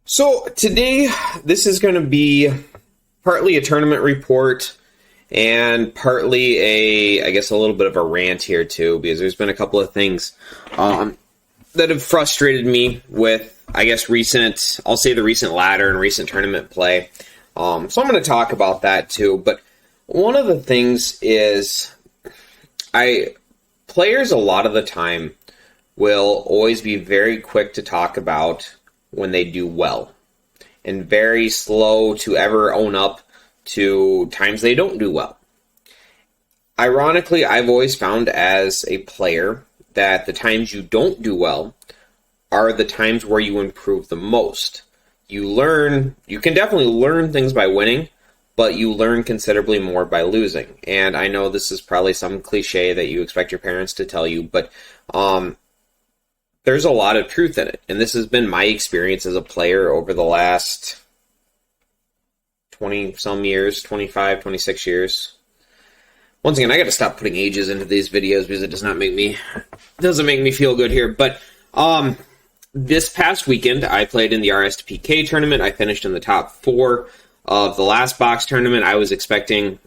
So today, this is going to be partly a tournament report and partly I guess a little bit of a rant here too, because there's been a couple of things that have frustrated me with, I guess, I'll say the recent ladder and recent tournament play. So I'm going to talk about that too. But one of the things is, players a lot of the time will always be very quick to talk about when they do well, and very slow to ever own up to times they don't do well. Ironically, I've always found as a player that the times you don't do well are the times where you improve the most. You can definitely learn things by winning, but you learn considerably more by losing. And I know this is probably some cliche that you expect your parents to tell you, but there's a lot of truth in it. And this has been my experience as a player over the last 20-some years, 25, 26 years. Once again, I got to stop putting ages into these videos because it doesn't make me feel good here. But this past weekend, I played in the RSTPK tournament. I finished in the top 4 of the last box tournament. I was expecting,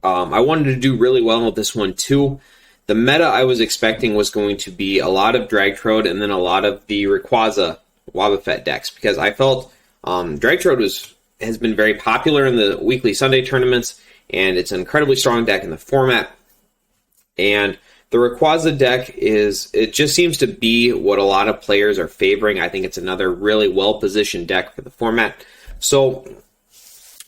I wanted to do really well with this one too. The meta I was expecting was going to be a lot of Dragtrode and then a lot of the Rayquaza Wobbuffet decks, because I felt Dragtrode has been very popular in the weekly Sunday tournaments, and it's an incredibly strong deck in the format. And the Rayquaza deck it just seems to be what a lot of players are favoring. I think it's another really well-positioned deck for the format. So,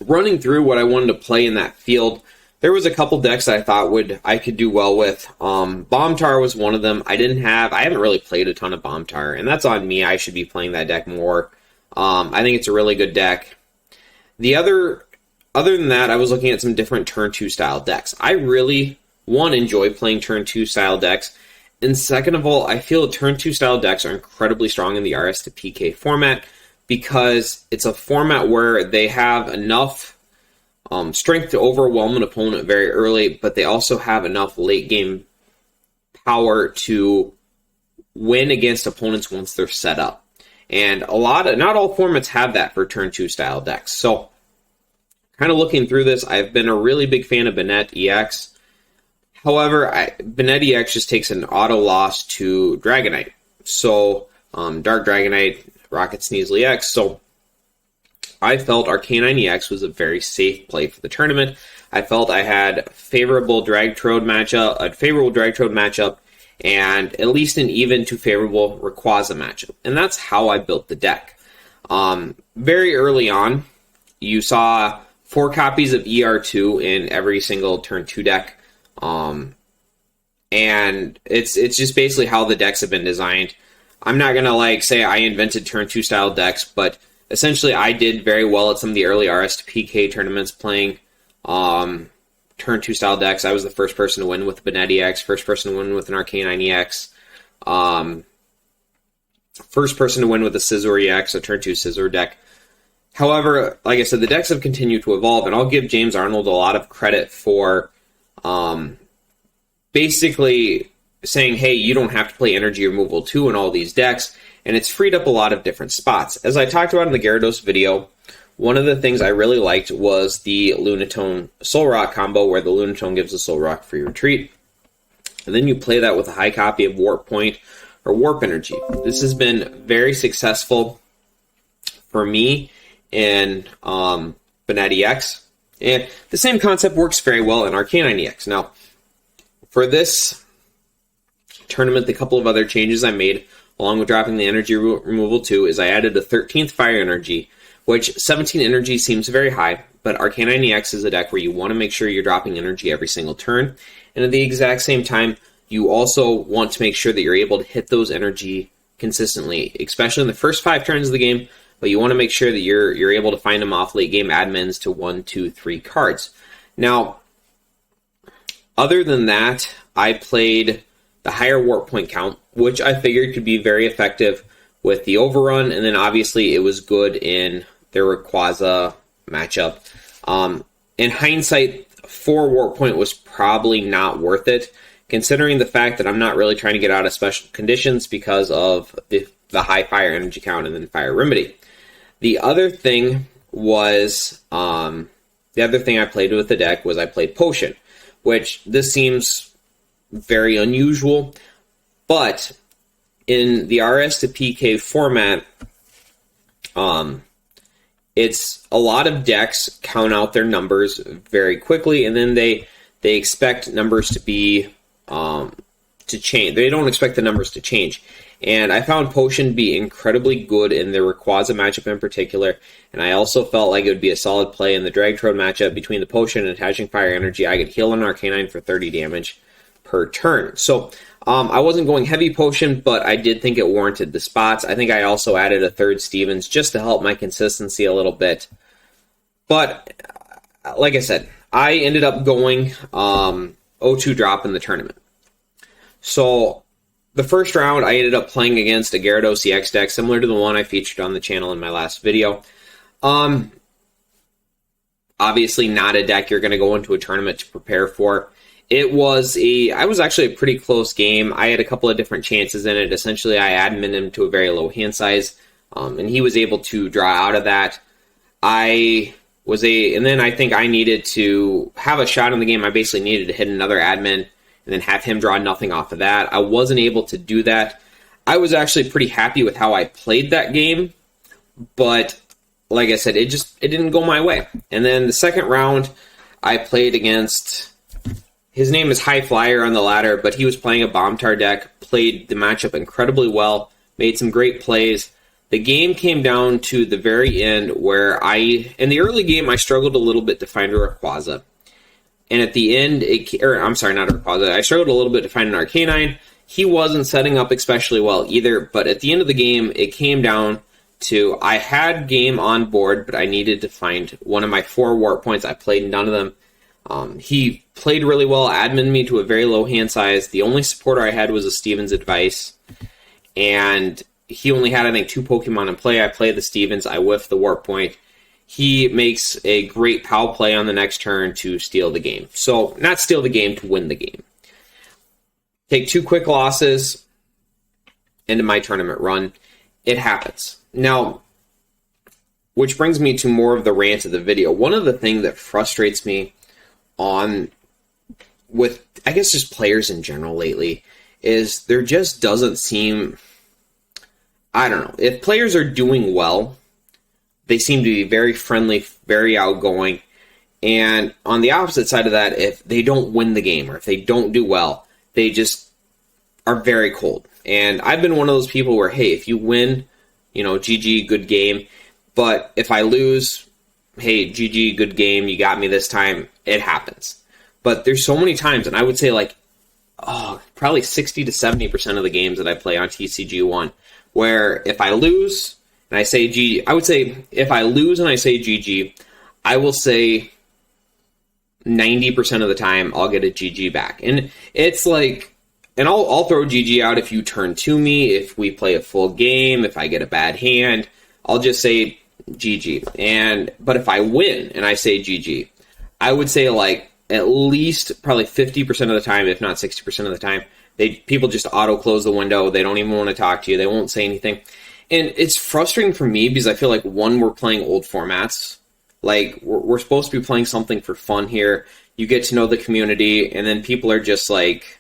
running through what I wanted to play in that field, there was a couple decks that I thought I could do well with. Bombtar was one of them. I haven't really played a ton of Bombtar, and that's on me. I should be playing that deck more. I think it's a really good deck. Other than that, I was looking at some different turn 2 style decks. I really, enjoy playing turn 2 style decks. And second of all, I feel turn 2 style decks are incredibly strong in the RS to PK format, because it's a format where they have enough strength to overwhelm an opponent very early, but they also have enough late game power to win against opponents once they're set up. And not all formats have that for turn 2 style decks. So, kind of looking through this, I've been a really big fan of Banette EX. However, Banette EX just takes an auto loss to Dragonite. So, Dark Dragonite, Rocket Sneasel EX. So, I felt Arcanine EX was a very safe play for the tournament. I felt I had a favorable Dragtrode matchup, and at least an even to favorable Rayquaza matchup. And that's how I built the deck. Very early on, you saw 4 copies of ER2 in every single turn 2 deck. And it's just basically how the decks have been designed. I'm not going to say I invented turn 2 style decks, but essentially, I did very well at some of the early RSTPK tournaments playing turn 2 style decks. I was the first person to win with Banette EX, first person to win with an Arcanine EX, first person to win with a Scizor EX, a turn 2 Scizor deck. However, like I said, the decks have continued to evolve, and I'll give James Arnold a lot of credit for basically saying, hey, you don't have to play Energy Removal 2 in all these decks, and it's freed up a lot of different spots. As I talked about in the Gyarados video, one of the things I really liked was the Lunatone Solrock combo, where the Lunatone gives a Solrock free retreat, and then you play that with a high copy of Warp Point or Warp Energy. This has been very successful for me in Banette EX, and the same concept works very well in Arcanine EX. Now, for this tournament, the couple of other changes I made, along with dropping the Energy Removal 2, is I added a 13th Fire Energy, which 17 energy seems very high, but Arcanine EX is a deck where you want to make sure you're dropping energy every single turn, and at the exact same time, you also want to make sure that you're able to hit those energy consistently, especially in the first 5 turns of the game, but you want to make sure that you're able to find them off late game admins to 1, 2, 3 cards. Now, other than that, I played the higher Warp Point count, which I figured could be very effective with the Overrun, and then obviously it was good in their Rayquaza matchup. In hindsight, 4 Warp Point was probably not worth it, considering the fact that I'm not really trying to get out of special conditions because of the high Fire Energy count and then Fire Remedy. The other thing was, the other thing I played with the deck was I played Potion, which this seems very unusual, but in the RS to PK format, it's a lot of decks count out their numbers very quickly, and then they expect numbers to be to change. They don't expect the numbers to change. And I found Potion to be incredibly good in the Rayquaza matchup in particular, and I also felt like it would be a solid play in the Dragtrode matchup between the Potion and Attaching Fire Energy. I could heal an Arcanine for 30 damage per turn. So I wasn't going heavy Potion, but I did think it warranted the spots. I think I also added a third Stevens just to help my consistency a little bit. But like I said, I ended up going 0-2 drop in the tournament. So the first round, I ended up playing against a Gyarados EX deck, similar to the one I featured on the channel in my last video. Obviously not a deck you're going to go into a tournament to prepare for. I was actually a pretty close game. I had a couple of different chances in it. Essentially, I admin him to a very low hand size, and he was able to draw out of that. And then I think I needed to have a shot in the game. I basically needed to hit another admin and then have him draw nothing off of that. I wasn't able to do that. I was actually pretty happy with how I played that game, but like I said, it didn't go my way. And then the second round, I played against, his name is High Flyer on the ladder, but he was playing a Bomb Tar deck, played the matchup incredibly well, made some great plays. The game came down to the very end where in the early game, I struggled a little bit to find a Rayquaza. And at the end, not a Rayquaza, I struggled a little bit to find an Arcanine. He wasn't setting up especially well either, but at the end of the game, it came down to, I had game on board, but I needed to find one of my 4 warp points. I played none of them. He played really well, admin me to a very low hand size. The only supporter I had was a Stevens Advice, and he only had, I think, 2 Pokemon in play. I played the Stevens, I whiffed the warp point. He makes a great power play on the next turn to steal the game. So, not steal the game, to win the game. Take 2 quick losses into my tournament run. It happens. Now, which brings me to more of the rant of the video. One of the things that frustrates me with, I guess, just players in general lately is there just doesn't seem, I don't know, if players are doing well, they seem to be very friendly, very outgoing, and on the opposite side of that, if they don't win the game or if they don't do well, they just are very cold. And I've been one of those people where, hey, if you win, GG, good game, but if I lose, hey, GG, good game, you got me this time, it happens. But there's so many times, and I would say probably 60 to 70% of the games that I play on TCG1, where if I lose and I say GG, I would say if I lose and I say GG, I will say 90% of the time I'll get a GG back. And it's like, and I'll throw GG out if you turn to me, if we play a full game, if I get a bad hand, I'll just say GG. But if I win and I say GG, I would say at least probably 50% of the time, if not 60% of the time, people just auto close the window. They don't even want to talk to you. They won't say anything. And it's frustrating for me because I feel like, one, we're playing old formats. Like, we're supposed to be playing something for fun here. You get to know the community, and then people are just like,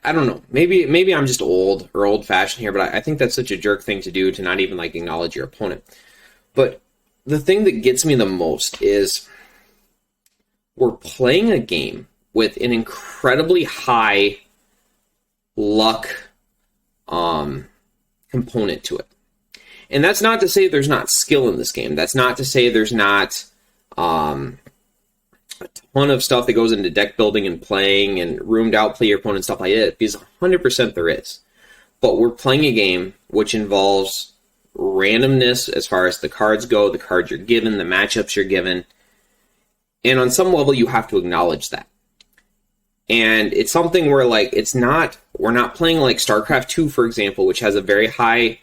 I don't know. Maybe I'm just old or old-fashioned here, but I think that's such a jerk thing to do, to not even acknowledge your opponent. But the thing that gets me the most is we're playing a game with an incredibly high luck component to it. And that's not to say there's not skill in this game. That's not to say there's not a ton of stuff that goes into deck building and playing and room to outplay your opponent, stuff like that, because 100% there is. But we're playing a game which involves randomness as far as the cards go, the cards you're given, the matchups you're given. And on some level, you have to acknowledge that. And it's something where, we're not playing like StarCraft 2, for example, which has a very high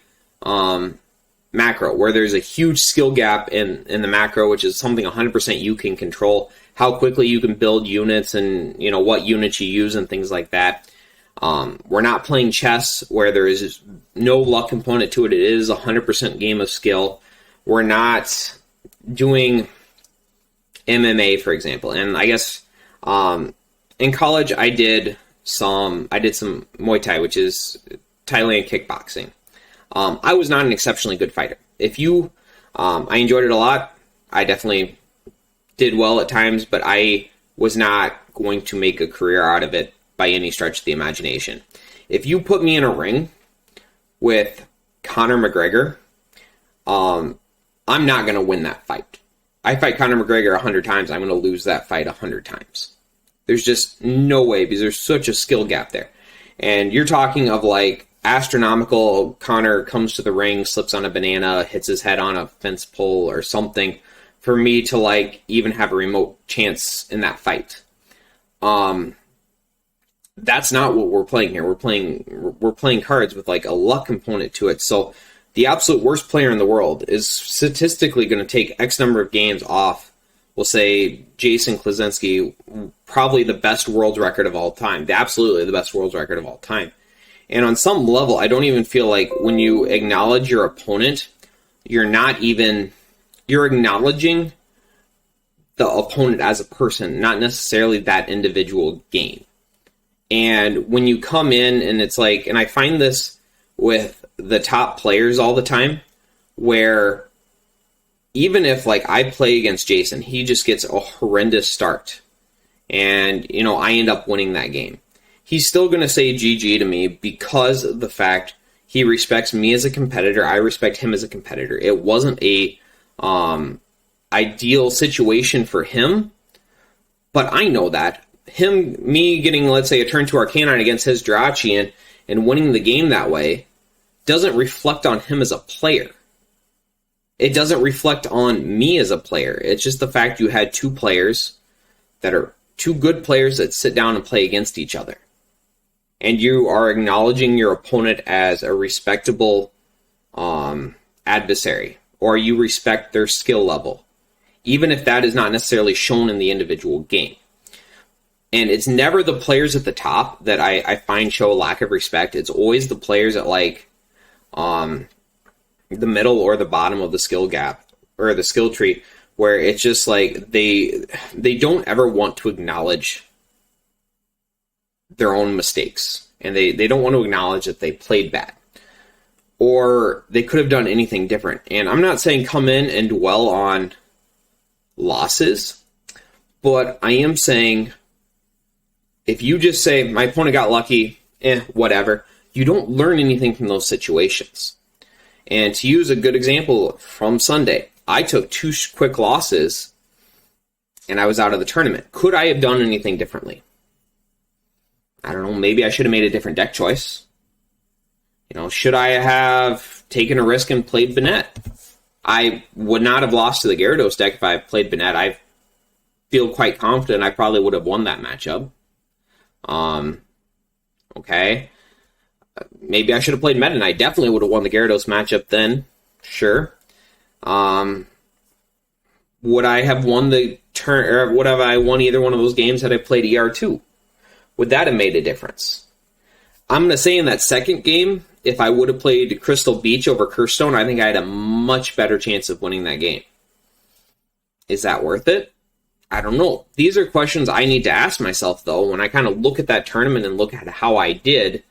macro, where there's a huge skill gap in the macro, which is something 100% you can control, how quickly you can build units and, what units you use and things like that. We're not playing chess where there is no luck component to it. It is 100% game of skill. We're not doing MMA, for example. And I guess in college I did some Muay Thai, which is Thailand kickboxing. I was not an exceptionally good fighter. I enjoyed it a lot. I definitely did well at times, but I was not going to make a career out of it by any stretch of the imagination. If you put me in a ring with Conor McGregor, I'm not going to win that fight. I fight Conor McGregor 100 times, I'm going to lose that fight 100 times. There's just no way, because there's such a skill gap there. And you're talking of like astronomical, Conor comes to the ring, slips on a banana, hits his head on a fence pole or something, for me to like even have a remote chance in that fight. That's not what we're playing here. We're playing cards with like a luck component to it. So the absolute worst player in the world is statistically going to take X number of games off. We'll say Jason Klasinski, probably the best world record of all time. Absolutely the best world record of all time. And on some level, I don't even feel like when you acknowledge your opponent, you're acknowledging the opponent as a person, not necessarily that individual game. And when you come in and it's like, and I find this with the top players all the time, where even if like I play against Jason, he just gets a horrendous start and, I end up winning that game. He's still going to say GG to me because of the fact he respects me as a competitor. I respect him as a competitor. It wasn't a ideal situation for him, but I know that. Me getting, let's say, a turn to Arcanine against his Jirachi and winning the game that way doesn't reflect on him as a player. It doesn't reflect on me as a player. It's just the fact you had two players that are two good players that sit down and play against each other. And you are acknowledging your opponent as a respectable adversary, or you respect their skill level, even if that is not necessarily shown in the individual game. And it's never the players at the top that I find show a lack of respect. It's always the players at like the middle or the bottom of the skill gap or the skill tree, where it's just like they don't ever want to acknowledge their own mistakes, and they don't want to acknowledge that they played bad or they could have done anything different. And I'm not saying come in and dwell on losses, but I am saying if you just say my opponent got lucky, whatever, you don't learn anything from those situations. And to use a good example from Sunday, I took 2 quick losses and I was out of the tournament. Could I have done anything differently? I don't know, maybe I should have made a different deck choice. Should I have taken a risk and played Bennett? I would not have lost to the Gyarados deck if I had played Bennett. I feel quite confident I probably would have won that matchup. Okay. Maybe I should have played Meta, and I definitely would have won the Gyarados matchup then. Sure. Would I have won the turn, or would have I won either one of those games had I played ER2? Would that have made a difference? I'm going to say in that second game, if I would have played Crystal Beach over Curstone, I think I had a much better chance of winning that game. Is that worth it? I don't know. These are questions I need to ask myself, though, when I kind of look at that tournament and look at how I did.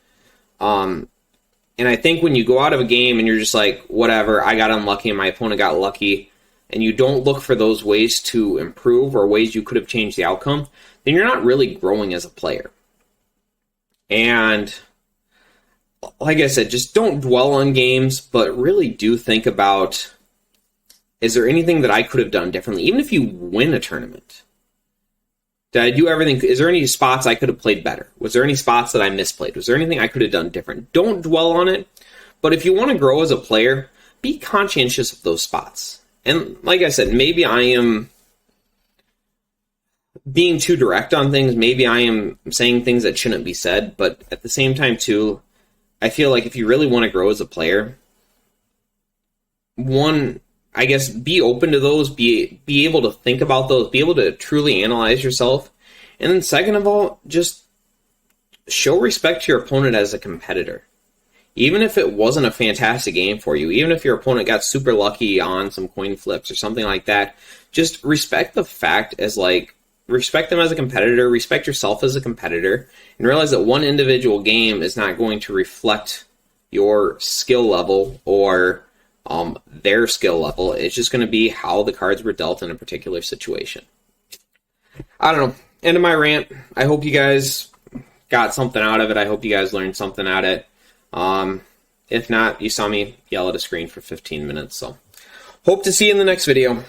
And I think when you go out of a game and you're just like, whatever, I got unlucky and my opponent got lucky, and you don't look for those ways to improve or ways you could have changed the outcome, then you're not really growing as a player. And like I said, just don't dwell on games, but really do think about, is there anything that I could have done differently? Even if you win a tournament, did I do everything? Is there any spots I could have played better? Was there any spots that I misplayed? Was there anything I could have done different? Don't dwell on it, but if you want to grow as a player, be conscientious of those spots. And like I said, maybe I am being too direct on things. Maybe I am saying things that shouldn't be said, but at the same time, too, I feel like if you really want to grow as a player, one, I guess, be open to those, be able to think about those, be able to truly analyze yourself. And then second of all, just show respect to your opponent as a competitor. Even if it wasn't a fantastic game for you, even if your opponent got super lucky on some coin flips or something like that, just respect the fact as like, respect them as a competitor, respect yourself as a competitor, and realize that one individual game is not going to reflect your skill level or their skill level. It's just going to be how the cards were dealt in a particular situation. I don't know. End of my rant. I hope you guys got something out of it. I hope you guys learned something out of it. If not, you saw me yell at a screen for 15 minutes. So hope to see you in the next video.